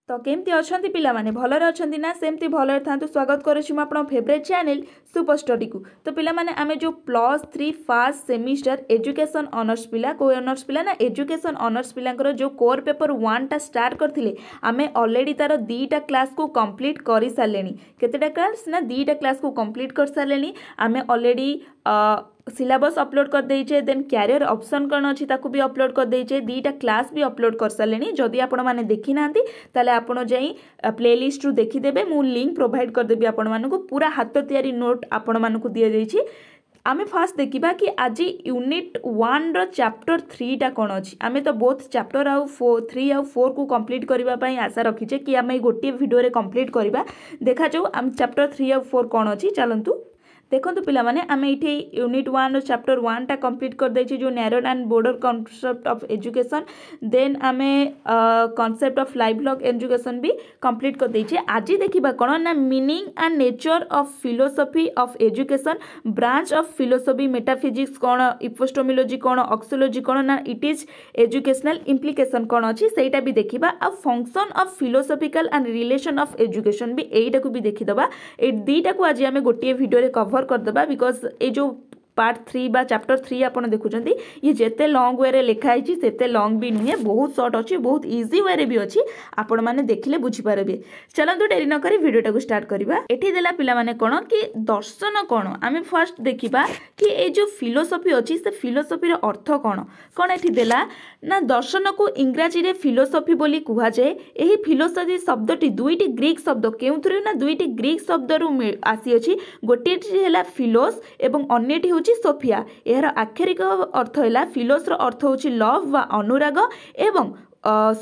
तो केमती अच्छी पिलाने भलरे अच्छा ना सेमती भलरे था स्वागत करुच्छी आप फेवरेट चैनल सुपर स्टडी को। तो पिलाने आम जो +3 फर्स्ट सेमिस्टर एजुकेशन ऑनर्स पिला को ऑनर्स पिला ना एजुकेशन ऑनर्स पिलांकर जो कोर पेपर 1 टा स्टार्ट करथिले आमे ऑलरेडी तार 2टा क्लास को कंप्लीट कर सारे केतेटा क्लास ना 2टा क्लास को कंप्लीट कर सारे आमे ऑलरेडी सिलेबस अपलोड कर देचे देन कैरियर ऑप्शन कौन अच्छी ताकू भी अपलोड कर देचे 2टा क्लास भी अपलोड कर सारे जदि आपण मैंने देखी ना ताले आपण जाई प्लेलिस्ट रु देखिदेबे मु लिंक प्रोवाइड कर देबी आपण मानकु पूरा हाथ तैयारी नोट आपण मानकु दिया जाइछि। आमे फास्ट देखिबा कि आज यूनिट 1 रो चैप्टर 3 टा कोन अछि आमे तो बोथ चैप्टर आउ 3 आउ 4 को कंप्लीट करबा पई आशा रखिचे कि आमे गोटे वीडियो रे कंप्लीट करबा देखा जाऊ आम चैप्टर 3 आउ 4 कोन अछि चलंतु देखो पिला माने आमे इठी यूनिट 1 चैप्टर 1 टा कंप्लीट कर देछि जो narrow and border concept of education then आमे कॉन्सेप्ट ऑफ लाइफलॉन्ग एजुकेशन भी कंप्लीट कर देछि। आज देखिबा कोन ना meaning and nature of philosophy of education branch of philosophy metaphysics कोन इपोस्टेमोलॉजी कोन ऑक्सोलॉजी कोन ना इट इज एजुकेशनल इंप्लिकेशन कोन अछि सेटा भी देखिबा आ function of philosophical and relation of education भी एटा को भी देखिदबा ए दीटा को आज आमे गोटे वीडियो रे कवर करदबा बिकॉज ये जो पार्ट 3 बा चैप्टर 3 आपन देखुचंती ये जेते लॉन्ग वे रे लिखा है सेते लॉन्ग भी नुहे बहुत शॉर्ट अच्छी बहुत इजी वे रे भी अच्छी आपण माने देखिले बुझी पारबे। चलंतु डेरी न करी वीडियो टाको स्टार्ट करबा। एठी देला पिला माने कोन कि दर्शन कोन आमे फर्स्ट देखिबा कि ए जो फिलोसफी अछि से फिलोसफी रो अर्थ कोन एठी देला ना दर्शन को इंग्रजी रे फिलोसफी बोली कुहा जाय। एही फिलोसफी शब्दटी दुईटी ग्रीक शब्द केउथरे ना दुईटी ग्रीक शब्द रु आसी अछि गोटे हेला फिलोस एवं अन्यटी सोफिया यार आक्षरिक अर्थ है फिलोस अर्थ हूँ लव बा अनुराग एवं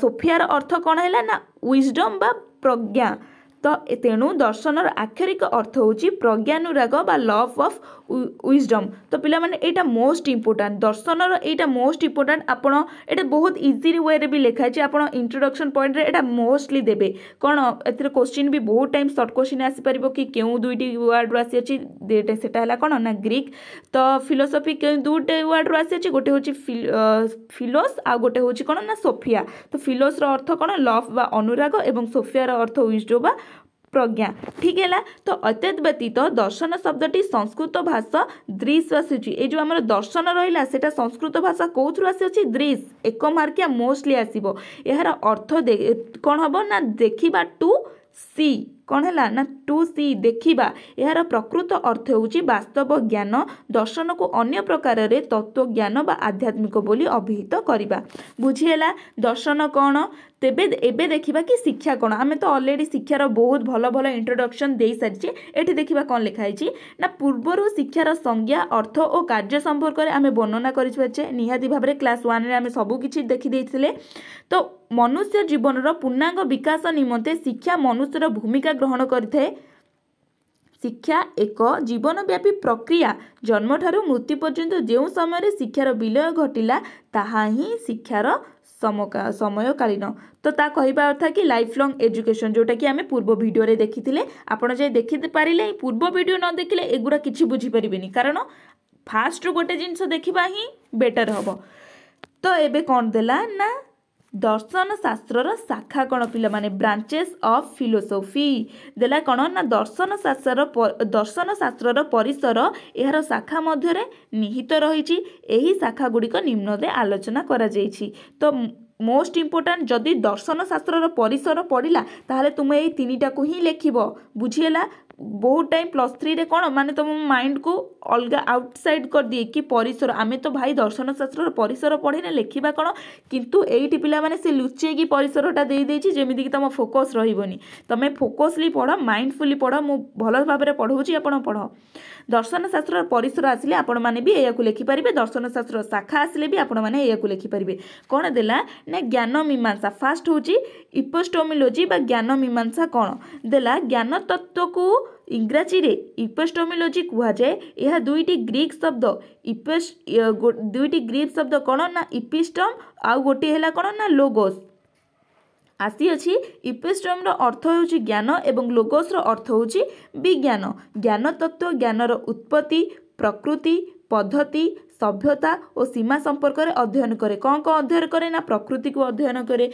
सोफियार अर्थ कौन है ना विजडम बा प्रज्ञा। तो तेणु दर्शनर आक्षरिक अर्थ हूँ प्रज्ञानुराग बा लव ऑफ विजडम। तो पिला माने एटा मोस्ट इंपोर्टेंट दर्शनर एटा मोस्ट इंपोर्टेंट आपण एटा बहुत इजी वे रे भी लिखा है आपण इंट्रोडक्शन पॉइंट रे एटा मोस्टली देबे कोन एथरे क्वेश्चन भी बहुत टाइम शॉर्ट क्वेश्चन आसी परिबो कि केउ दुईटी वर्ड रो आसी अछि देटे सेटा हला कोन ना ग्रीक तो फिलोसफी के दुईटे वर्ड रो आसी अछि गोटे होची फिलोस आ गोटे होची कोन ना सोफिया। तो फिलोस रो अर्थ कोन लव बा अनुराग एवं सोफिया रो अर्थ विजडम बा प्रज्ञा ठीक है। तो अत्यत व्यतीत दर्शन शब्दटी संस्कृत भाषा दृश्य आसी जो आम दर्शन रहा से संस्कृत भाषा कौथु आसी दृश्य एक मार्किया मोस्टली आसो यार अर्थ कौन हम ना देखा टू सी कौन है ना टू सी देखा यार प्रकृत अर्थ होची वास्तव ज्ञान दर्शन को अन्य प्रकार रे तत्व ज्ञान बा आध्यात्मिक बोली अभिहित करबा बुझीला दर्शन कौन तेबे एबे देखिबा कि शिक्षा कौन आमे तो ऑलरेडी शिक्षार बहुत भल भल इंट्रोडक्शन दे सारी एठी देखिबा कौन लिखा है ना पूर्वर शिक्षार संज्ञा अर्थ और कार्य संपर्क में आमे वर्णना करिछे निहाती भाव में क्लास 1 रे आमे सबु किछि देखि देथिले। तो मनुष्य जीवन पूर्णांग विकास निमंते शिक्षा मनुष्यर भूमिका ग्रहण करिथे। शिक्षा एक जीवनव्यापी प्रक्रिया जन्म ठारू मृत्यु पर्यंत जो समय शिक्षार विलय घटिला ताहा ही शिक्षार समयकालीन। तो ता कहवा अर्थ कि लाइफ लॉन्ग एजुकेशन जोटा कि आमे पूर्व वीडियो रे देखिथिले आपण जे देखि पारिले पूर्व वीडियो न देखिले एगुरा किछि बुझी परिबेनी कारण फास्ट गोटे जिंस देखिबा ही बेटर हबो। तो एबे कोन देला ना दर्शन शास्त्र शाखा कौन पिला माने ब्रांचेस ऑफ फिलोसफी देला कौन ना दर्शन शास्त्र परिसर यार शाखा मध्य निहित रही एही शाखा गुड़िक निम्न आलोचना करा जायछि। तो मोस्ट इंपोर्टेंट जदि दर्शन शास्त्र परिसर पढ़ला ताहले तुम ये 3टा को ही लिखिबो बुझीला। बहुत टाइम +3 रे कौन माने तुम माइंड को अलग आउटसाइड कर दिए कि परिसर आमे तो भाई दर्शन शास्त्र परिसर पढ़े लिखा कौन किंतु एठी पिला माने से लुचे की परिसरटा दे देछि जेमिति कि तुम फोकस रहिबोनी तमे फोकसली पढ़ माइंडफुली पढ़ मु भल भाव में पढ़ौछि आपण पढ़। दर्शन शास्त्र परिसर आसिले आपण माने भी एया को लिखि परिबे दर्शन शास्त्र शाखा आसिले भी आपण माने एया को लिखि परिबे कोन देला ना ज्ञान मीमांसा फर्स्ट होची इपोस्टेमोलॉजी बा ज्ञान मीमांसा कौन देला ज्ञान तत्व को इंग्राजी रे इपोस्टेमोलॉजी कुहा जाए। यह दुईटी ग्रीक शब्द दुईटी ग्रीक शब्द कौन ना इपिस्टम आ गोटे हैला कौन ना लोगोस आसी अछि। इपिस्टम रो अर्थ होची ज्ञान एवं लोगोस रो अर्थ होची विज्ञान। ज्ञान तत्व ज्ञानर उत्पत्ति प्रकृति पद्धति सभ्यता और सीमा संपर्क में अध्ययन करे कौन कौन अध्ययन करे ना प्रकृति को अध्ययन करे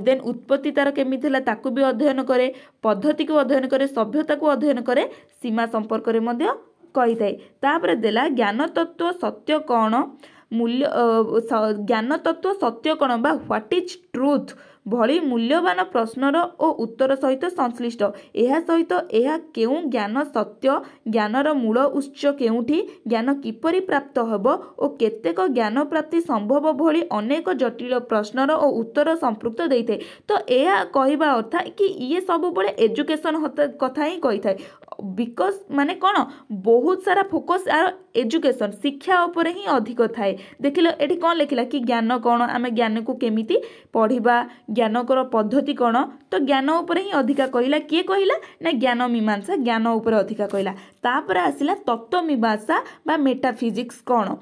देन उत्पत्ति तार केमिति होला ताकू भी अध्ययन करे पद्धति को अध्ययन करे सभ्यता को अध्ययन करे सीमा संपर्क में मध्य कही थाए तापर देला ज्ञान तत्व सत्य कौन मूल्य ज्ञान तत्व सत्य कौन बा व्हाट इज ट्रुथ भली मूल्यवान प्रश्नर और उत्तर सहित संश्लिष्ट यह सहित यह केउं ज्ञान सत्य ज्ञानर मूल उत्स केउठी ज्ञान किपरि प्राप्त हेब और केतेक ज्ञान प्राप्ति संभव भली अनेक जटिल प्रश्नर और उत्तर संपृक्त देइथे तो यह कहवा अर्थ कि ये सब बड़े एजुकेशन कथा ही कही थाए बिकज माने कौन बहुत सारा फोकस आर एजुकेशन शिक्षा उपर ही अधिक थाए देखिल एठी कौन लिखिला कि ज्ञान कौन आम ज्ञान को केमिति पढ़िबा ज्ञानकर पद्धति कौन तो ज्ञान उपर ही अधिका कहला किए कहला ना ज्ञान मीमांसा ज्ञान उपर अधिका कहला तापर आसिला तत्व मीमांसा बा मेटाफिजिक्स कौन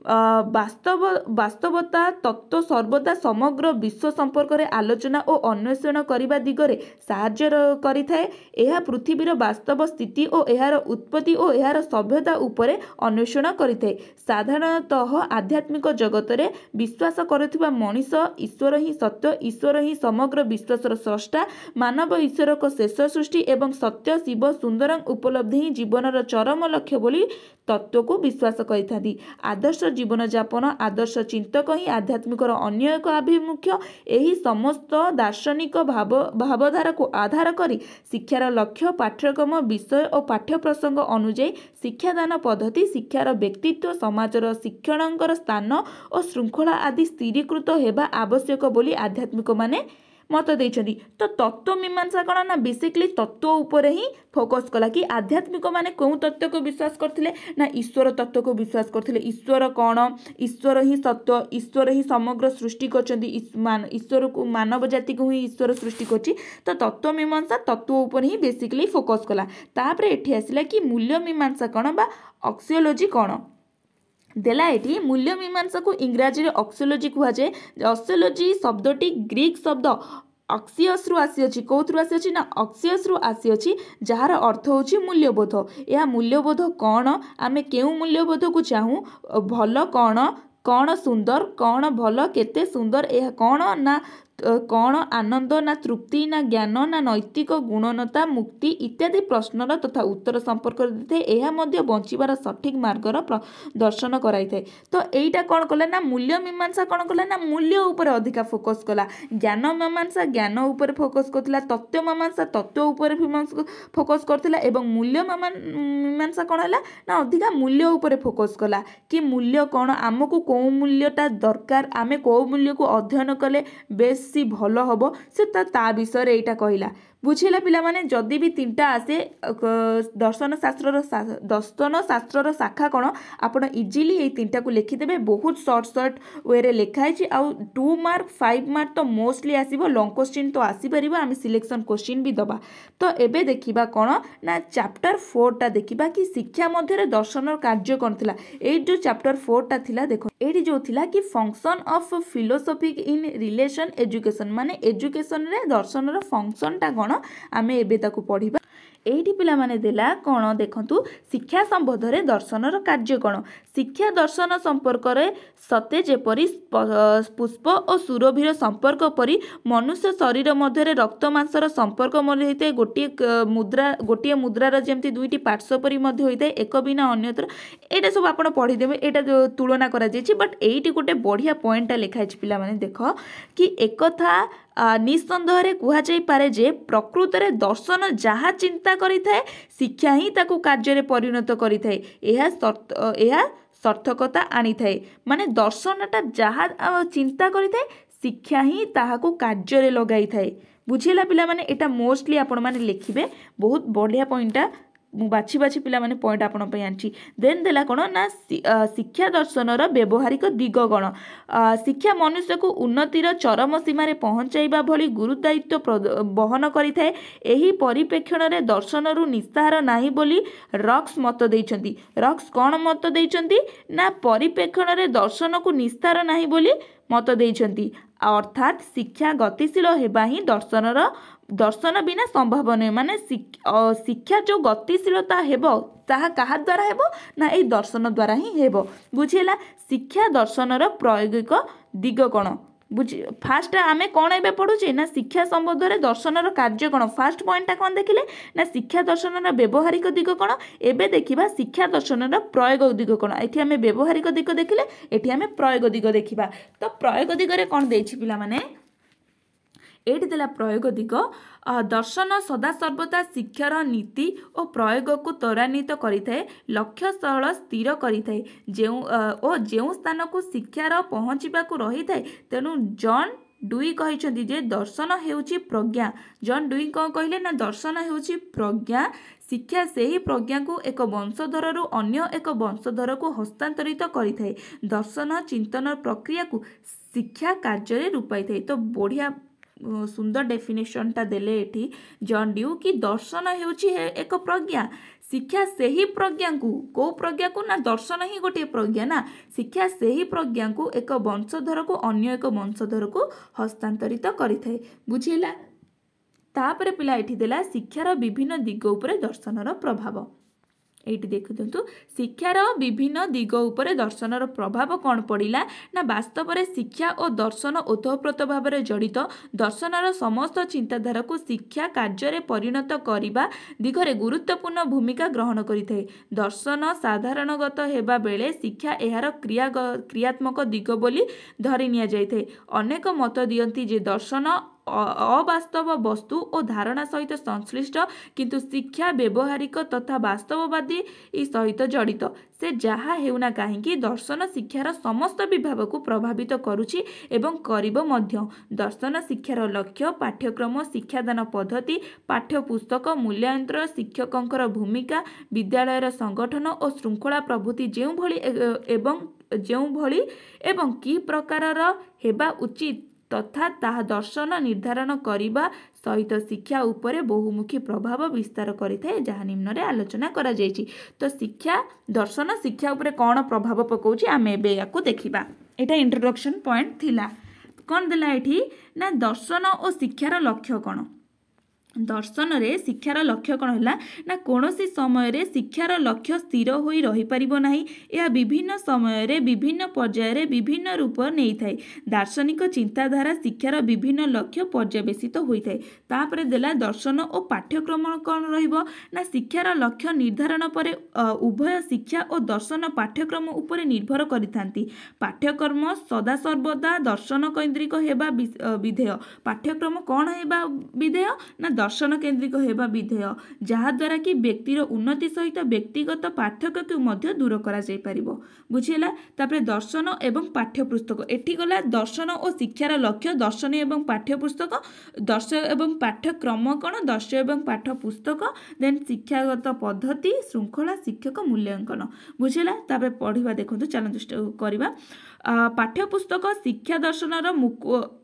वास्तवता तत्व सर्वदा समग्र विश्व संपर्क में आलोचना और अन्वेषण करने दिगरे साहाय्य करिथाए यह पृथ्वीर वास्तव स्थिति और यार उत्पत्ति और यार सभ्यता उपरे अन्वेषण करिथाए साधारणतः आध्यात्मिक जगत रे विश्वास करुथिबा मनीष ईश्वर ही सत्य ईश्वर ही समग्र विश्वर स्रष्टा मानव ईश्वर को शेष सृष्टि एवं सत्य शिव सुंदर उपलब्धि ही जीवनर चरम लक्ष्य बोली तत्व को विश्वास करिथांती आदर्श जीवन जापन आदर्श चिंतक ही आध्यात्मिक अन्य एक आभिमुख्य यही समस्त दार्शनिक भावधारा को आधार करी शिक्षार लक्ष्य पाठ्यक्रम विषय और पाठ्य प्रसंग अनुଯାयी शिक्षादान पद्धति शिक्षार व्यक्तित्व समाजर शिक्षणकर स्थान और श्रृंखला आदि स्थिरीकृत हेबा आवश्यक बोली आध्यात्मिक माने मत देइछन्ती तो तत्व मीमांसा कौन ना बेसिकली तत्व उपर ही फोकस कला कि आध्यात्मिक माने कौन तत्व को विश्वास करथिले ना ईश्वर तत्व को विश्वास करथिले ईश्वर कौन ईश्वर ही सत्य ईश्वर ही समग्र सृष्टि करछन्ती ईश्वर को मानव जाति को ही ईश्वर सृष्टि करछि तो तत्व मीमांसा तत्व उपर ही बेसिकली फोकस कला तापर एठी आसिला कि मूल्य मीमांसा कौन बा ऑक्सियोलॉजी कौन देला एटी मूल्य मीमांसा को इंग्राजी ऑक्सियोलॉजी कहुए ऑक्सियोलॉजी शब्दटी ग्रीक शब्द ऑक्सियस रु आसी कौथु आसी ना ऑक्सियस रु आसी जार अर्थ होची मूल्यबोध यह मूल्यबोध कौन आमे केउ मूल्यबोध को चाहूँ भल कौन कौन सुंदर कौन भल केते सुंदर यह कौन ना कौन आनंद ना तृप्ति ना ज्ञान ना नैतिक गुणनता मुक्ति इत्यादि प्रश्नर तथा उत्तर संपर्क देते बंचार सठिक मार्गर दर्शन कराई तो यहीटा कौन कला ना मूल्य मीमांसा कौन कला ना मूल्य उपर अधिका फोकस कला ज्ञान मीमांसा ज्ञान उपर फोकस करथिला तत्व मीमांसा तत्व उपर फोकस करथिला एवं मूल्य मीमांसा कौन है ना अधिका मूल्य उपर फोकस कला कि मूल्य कौन आमको कौ मूल्यटा दरकार आमे कौ मूल्य को अध्ययन कले बेस भल हम से ता विषय यहाँ कहला बुझेगा पिला माने जदि भी तीनटा आसे दर्शन शास्त्र शाखा कौन आपड़ इजिली ये तीनटा को लिखिदेवे बहुत सर्ट वे रे लिखाई आउ 2 मार्क 5 मार्क तो मोस्टली आसीबो लॉन्ग क्वेश्चन तो आसी परिबो आमे सिलेक्शन क्वेश्चन भी दबा तो एबे देखिबा कौन ना चैप्टर 4 टा देखिबा कि शिक्षा मध्य दर्शन कार्य कौन थिला ए जो चैप्टर 4 टा थिला देखो एडी जो थिला कि function of philosophy in relation education माने एजुकेशन रे दर्शन रो फंक्शन टा कौन आमे एबे ताकू पढ़िबा एठी पिला माने देला कौन देखंतु शिक्षा संबंध रे दर्शनर कार्य कौन शिक्षा दर्शन संपर्क रे सते जेपरि पुष्प और सुरभिर संपर्क परि मनुष्य शरीर मध्य रक्त मांसर संपर्क मध्य होता है गोटे मुद्रार जमती दुईटी पार्श्व परि मध्य होता है एक बिना अन्यत्र एटा सब आपण पढ़ीदेवे एटा तुलना करा जायछि बट एठी गोटे बढ़िया पॉइंटा लिखाई पिला माने देख कि एकथा निसंदेह कहुई पारे जे प्रकृत में दर्शन जहाँ चिंता करिथाए शिक्षा ही ताकू कार्य परिणत करिथाए यह सार्थकता आनी थाए माने दर्शनटा जहाँ चिंता करिथाए शिक्षा ही ताहाकू कार्य लगाई थाए बुझेला पिला माने एटा मोस्टली आपण माने लिखिबे बहुत बढ़िया पॉइंटा बाछी बाछी पिला माने पॉइंट आपण पे आंची देन देला कोन ना शिक्षा दर्शनर व्यवहारिक दिग कोन शिक्षा मनुष्य को उन्नतिर चरम सीमा रे पहुंचाइबा भली गुरुदायित्व बहन करिथाए एही परिप्रेक्षण रे दर्शनरु निस्तार नाही बोली रॉक्स मत देइछंती रॉक्स कोन मत देइछंती ना परिप्रेक्षण रे दर्शन को निस्तार नाही बोली मत देइछंती अर्थात शिक्षा गतिशील हेबा ही दर्शन बिना संभव नुहे माने शिक्षा जो गतिशीलता हेबो ताहा कहा द्वारा हेबो ना ए दर्शन द्वारा ही हेबो बुझिला। शिक्षा दर्शनर प्रायोगिक दिग कौन बुझी फास्ट आमे कौन ए पढ़ुचे ना शिक्षा संबंध में दर्शनर कार्य कौन फास्ट पॉइंटा कौन देखिले ना शिक्षा दर्शनर व्यवहारिक दिग कौन एबे देखिबा शिक्षा दर्शनर प्रयोग दिग कौन एठी आमे व्यवहारिक दिग देखिले एठी आमे प्रयोग दिग देखिबा। तो प्रयोग दिगरे कौन देछि पिला माने एठी देला प्रयोग दिग दर्शन सदा सर्वदा शिक्षार नीति और प्रयोग को त्वरान्वित करिथाए लक्ष्य स्थल स्थिर करिथाए जो स्थान को शिक्षार पहुँचवाक रही थाए तेणु जॉन डुई कहिछन्ति जे दर्शन हेउची प्रज्ञा जॉन डुई कौन कहले ना दर्शन हेउची प्रज्ञा शिक्षा से ही प्रज्ञा को एक वंशधर रु अन्य एक वंशधर को हस्तांतरित करिथाए दर्शन चिंतन प्रक्रिया को शिक्षा कार्य रूपाई थाए। तो बढ़िया सुंदर डेफिनेशन टा देले एठी जॉन ड्यू कि दर्शन हेउची एक प्रज्ञा शिक्षा से ही प्रज्ञा को प्रज्ञा को ना दर्शन ही गोटे प्रज्ञा ना शिक्षा से ही प्रज्ञा को एक वंशधर को अन्य एक वंशधर को हस्तांतरित करिथाए बुझिला। तापर पिला एठी देला शिक्षार विभिन्न दिग उपरे दर्शनर प्रभाव एटी देखु शिक्षार विभिन्न दिग उपरे दर्शनर प्रभाव कौन पड़ा ना वास्तव में शिक्षा और दर्शन ओतप्रोत भाव में जड़ित दर्शनर समस्त चिंताधारा को शिक्षा कार्य परिणत करने दिगरे गुरुत्वपूर्ण भूमिका ग्रहण करिथाए। दर्शन साधारणगत हेबा बेले शिक्षा एहार क्रियात्मक दिग बोली धरि निया जाइथाए। अनेक मत दियंती जे दर्शन अवास्तव वस्तु और धारणा सहित संश्लिष्ट किंतु शिक्षा व्यवहारिक तथा वास्तववादी सहित जड़ित से जहाँ हेउना कहीं दर्शन शिक्षार समस्त विभाग को प्रभावित करुछि एवं करिबो मध्य। दर्शन शिक्षार लक्ष्य पाठ्यक्रम शिक्षादान पद्धति पाठ्यपुस्तक मूल्यांतर शिक्षकंकर भूमिका विद्यालयर संगठन और श्रृंखला प्रभृति जो भली एवं कि प्रकारर हेबा उचित तथा ताहा दर्शन निर्धारण करिबा सहित शिक्षा उपरे बहुमुखी प्रभाव विस्तार करिथाए जहाँ निम्न आलोचना करा जायछि। तो शिक्षा दर्शन शिक्षा उपरे कौन प्रभाव पकाउछि आमे एबे याकू देखिबा। एटा इंट्रोडक्शन पॉइंट थिला कौन देला एठी ना दर्शन और शिक्षार लक्ष्य कौन दर्शन रे शिक्षार लक्ष्य कौन है ना कौनसी समय रे शिक्षार लक्ष्य स्थिर होई रही परिबो नाही यह विभिन्न समय रे विभिन्न पर्याय रे विभिन्न रूप नहीं थाए। दार्शनिक चिंताधारा शिक्षार विभिन्न लक्ष्य पर्यवेसित होइथाए। तापरे देला दर्शन और पाठ्यक्रम कौन रहिबो ना शिक्षार लक्ष्य निर्धारण पर उभय शिक्षा और दर्शन पाठ्यक्रम उपरे निर्भर करिथांती। पाठ्यक्रम सदा सर्वदा दर्शन केन्द्रिक हेबा विधेय पाठ्यक्रम कौन हेबा विधेय ना दर्शन केन्द्रिक हेबा विधेय जहा द्वारा कि व्यक्तिर उन्नति सहित व्यक्तिगत पार्थक्य को मध्य दूर करा जाय परिबो बुझिला। तापरे दर्शन एवं पाठ्यपुस्तक एठी गला दर्शन और शिक्षार लक्ष्य दर्शन एवं पाठ्यपुस्तक दर्शन एवं पाठ्यक्रम कौन दर्शन एवं पाठ्यपुस्तक देन शिक्षागत पद्धति श्रृंखला शिक्षक मूल्यांकन बुझिला। तापरे पढ़िबा देखंतु चलंतु करबा पाठ्यपुस्तक शिक्षा दर्शनर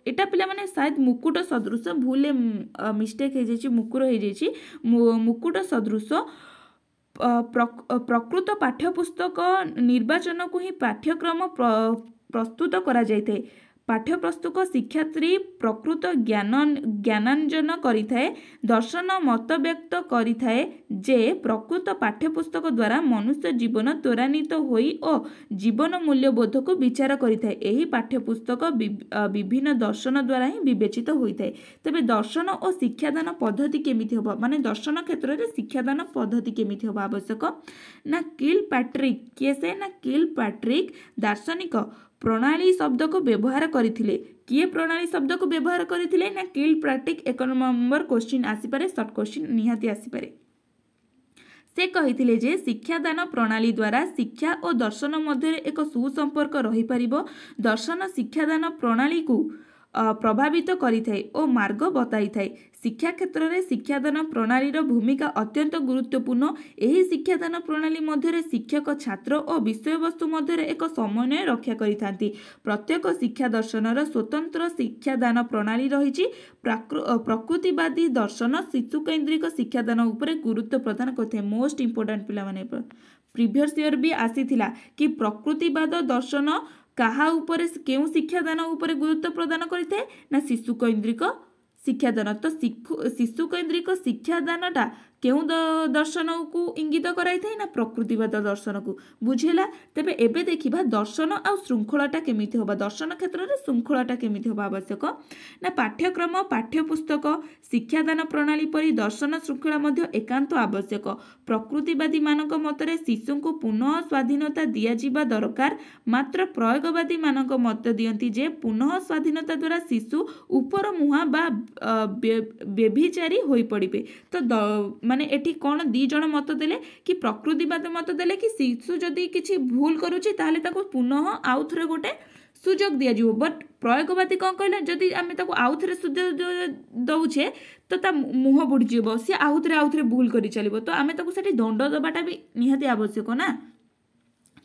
एटा पिला माने शायद मुकुट सदृश भूले मिस्टेक हो जाइए मुकुर हो जाइए मुकुट सदृश प्रकृत पाठ्यपुस्तक निर्वाचन को ही पाठ्यक्रम प्रस्तुत करा जाइए। पाठ्यपुस्तक शिक्षार्थी प्रकृत ज्ञानांजन करिथाए दर्शन मत व्यक्त करिथाए जे प्रकृत पाठ्यपुस्तक द्वारा मनुष्य जीवन त्वरान्वित होई और जीवन मूल्यबोध को विचार करिथाए। एही पाठ्यपुस्तक विभिन्न दर्शन द्वारा ही विवेचित होइथाए। तबे दर्शन और शिक्षादान पद्धति केमिति होबा माने दर्शन क्षेत्र में शिक्षादान पद्धति केमिति होबा आवश्यक ना किलपैट्रिक किए से ना किलपैट्रिक दार्शनिक प्रणाली शब्द को व्यवहार करथिले। किए प्रणाली शब्द को व्यवहार करथिले ना किलपैट्रिक 1 नंबर क्वेश्चन आसीपारे शॉर्ट क्वेश्चन निहाती आसीपारे। से कहिथिले जे शिक्षादान प्रणाली द्वारा शिक्षा और दर्शन मध्य एक सुसंपर्क रही परिबो। दर्शन शिक्षादान प्रणाली को प्रभावित करिथाए और मार्ग बताई थाए। शिक्षा क्षेत्र में शिक्षादान प्रणाली भूमिका अत्यंत गुरुत्वपूर्ण। एही शिक्षादान प्रणाली मध्य शिक्षक छात्र और विषय वस्तु मध्य एक समन्वय रक्षा करिथांती। प्रत्येक शिक्षा दर्शनर स्वतंत्र शिक्षादान प्रणाली रही। प्रकृतिवादी दर्शन शिशु केन्द्रिक शिक्षादान उपरे गुरुत्व प्रदान करते। मोस्ट इंपोर्टेंट पिला माने प्रीवियस ईयर भी आसीथिला कि प्रकृतिवाद दर्शन काहा उपरे केउ शिक्षादान उपरे गुरुत्व प्रदान करिथे ना शिशु केन्द्रिक शिक्षादान। तो शिशु केन्द्रिक शिक्षादानटा केउ दर्शन को इंगित कराई ना प्रकृतिवाद दर्शन को बुझेला। तेबे एबे देखिबा दर्शन आ श्रृंखलाटा केमिति होबा, दर्शन क्षेत्र में श्रृंखलाटा केमिति होबा आवश्यक ना पाठ्यक्रम पाठ्यपुस्तक शिक्षादान प्रणाली परि दर्शन श्रृंखला मध्य एकांत आवश्यक। प्रकृतिवादी मानक मतरे शिशु को पुनः स्वाधीनता दिया जिबा दरकार, मात्र प्रयोगवादी मानक मत दियंती जे पुनः स्वाधीनता द्वारा शिशु ऊपर मुहा बा बेभिचारी होई पड़िबे। तो माने एठी कौन दी जण मत देले कि प्रकृतिवाद मत देले कि शिशु जदि किछि भूल करूछि ताहले ताको पुनः आउ थरे गोटे सुजोग दिया जिवो। बट प्रयोगवादी कौन कहले जदि आमे ताको आउ थरे सुजोग दउछे तो ता मुह बुडी जिवो, से आउ थरे भूल करि चलिबो। तो आमे ताको सेठी दंड दबाटा भी निहाती आवश्यक ना।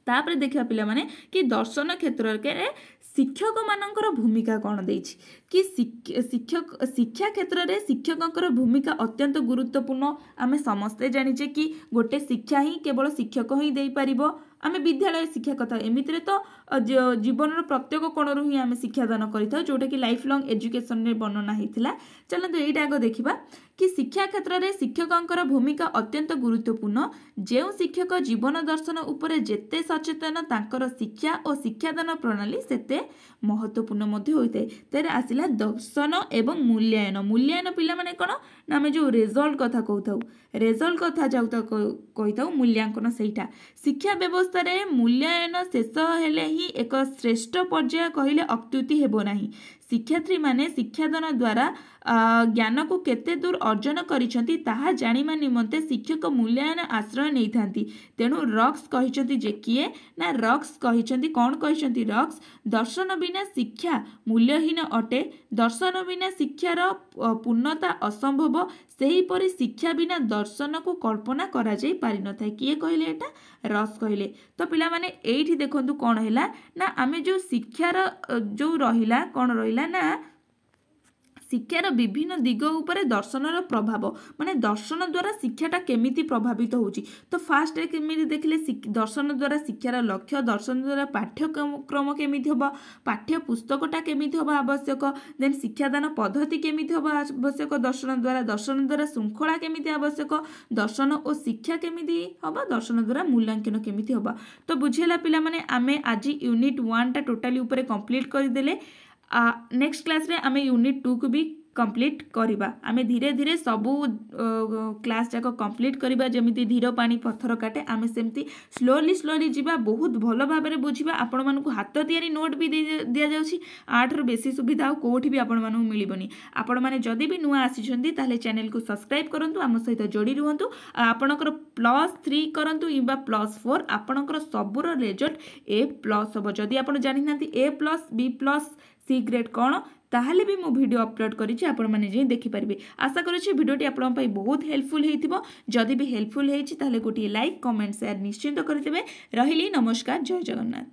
तापर देखिया पिला माने कि दर्शन क्षेत्र के शिक्षक मानकर भूमिका कौन देछि कि शिक्षा क्षेत्र में शिक्षक भूमिका अत्यंत गुरुत्वपूर्ण। आमे समस्ते जानिचे कि गोटे शिक्षा ही केवल शिक्षक ही दे पारिबो। आमे विद्यालय शिक्षा कथा एमितिरे तो जीवन प्रत्येक कोणरू ही आमे शिक्षादान करिथाउ जोटा कि लाइफ लॉन्ग एजुकेशन रे वर्णना हेतिला। चलନ୍ତୁ एइटा आगो देखिबा कि शिक्षा क्षेत्र में शिक्षकंकर भूमिका अत्यंत गुरुत्वपूर्ण। जेउ शिक्षक जीवन दर्शन उपरे जेते सचेतन तांकर शिक्षा और शिक्षादान प्रणाली सेते महत्वपूर्ण मध्य होइते। तेरे आसिला दर्शन एवं मूल्यांकन। मूल्यांकन पिला माने कोन ना आमे जो रिजल्ट कथा कहथाउ, रिजल्ट कथा जाउता कहिथाउ, मूल्यांकन सेइटा शिक्षा व्यवस्था रे मूल्यांकन शेष हेले ही एक श्रेष्ठ पर्याय कहिले अत्युक्ति हेबो नाही। शिक्षार्थी माने शिक्षादान द्वारा ज्ञान को केते दूर अर्जन करिसंती ताहा जानिमा निमंते शिक्षक मूल्यांकन आश्रय नै थांती। तेणु रॉक्स कहिसंती जे किए ना रॉक्स कहिसंती कोन कहिसंती रॉक्स दर्शन बिना शिक्षा मूल्यहीन अटे, दर्शन बिना शिक्षार पूर्णता असंभव, सेही परि शिक्षा बिना दर्शन को कल्पना करा जाई पारि न थाए। किए कहले एटा रॉक्स कहले। तो पिला माने एठी देखंतु कोन हैला ना आमे जो शिक्षार जो रहिला कोन रहिला ना शिक्षार विभिन्न दिग उपरे दर्शनर प्रभाव माने दर्शन द्वारा शिक्षाटा केमिति प्रभावित होउची। तो फास्ट रे केमिति देखले दर्शन द्वारा शिक्षार लक्ष्य, दर्शन द्वारा पाठ्यक्रम केमिति होबा, पाठ्य पुस्तकटा केमिति होबा आवश्यक, देन शिक्षादान पद्धति केमिति होबा आवश्यक दर्शन द्वारा श्रृंखला केमिति आवश्यक, दर्शन और शिक्षा केमिति होबा, दर्शन द्वारा मूल्यांकन केमिति होबा। तो बुझेला पिला माने आमे आज यूनिट 1 टा टोटली उपरे कंप्लीट कर देले। नेक्स्ट क्लास रे आमे यूनिट 2 को भी कंप्लीट करिबा। आमे धीरे धीरे सबू क्लास जाक कंप्लीट करिबा। जेमिति धीर पानी पत्थर काटे आमे सेमती स्लोली जिबा, बहुत भल भाबरे बुझिबा। आपण मानकु हाथ तयारी नोट भी दिया जाउछि। 8 रु बेसी सुविधा कोठी भी आपण मानकु मिलिबनी। आपण माने जदी भी नुआ आसीछंती ताले चैनल को सब्सक्राइब करंतु, आम सहित जोड़ी रुहंतु। आपणकर +3 करंतु इबा +4 आपणकर सबुर रिजल्ट A+ हो। जदी आपण जानि नांती A+, B+, C ग्रेड कौन ताहले भी मो वीडियो अपलोड करिछि, आपण माने जे देखि परिबे। आशा करूछि वीडियोटी आपण पई बहुत हेल्पफुल हेतिबो। जदी भी हेल्पफुल हेछि ताहले गोटी लाइक कमेंट शेयर निश्चित करिदेबे। रहिली नमस्कार, जय जगन्नाथ।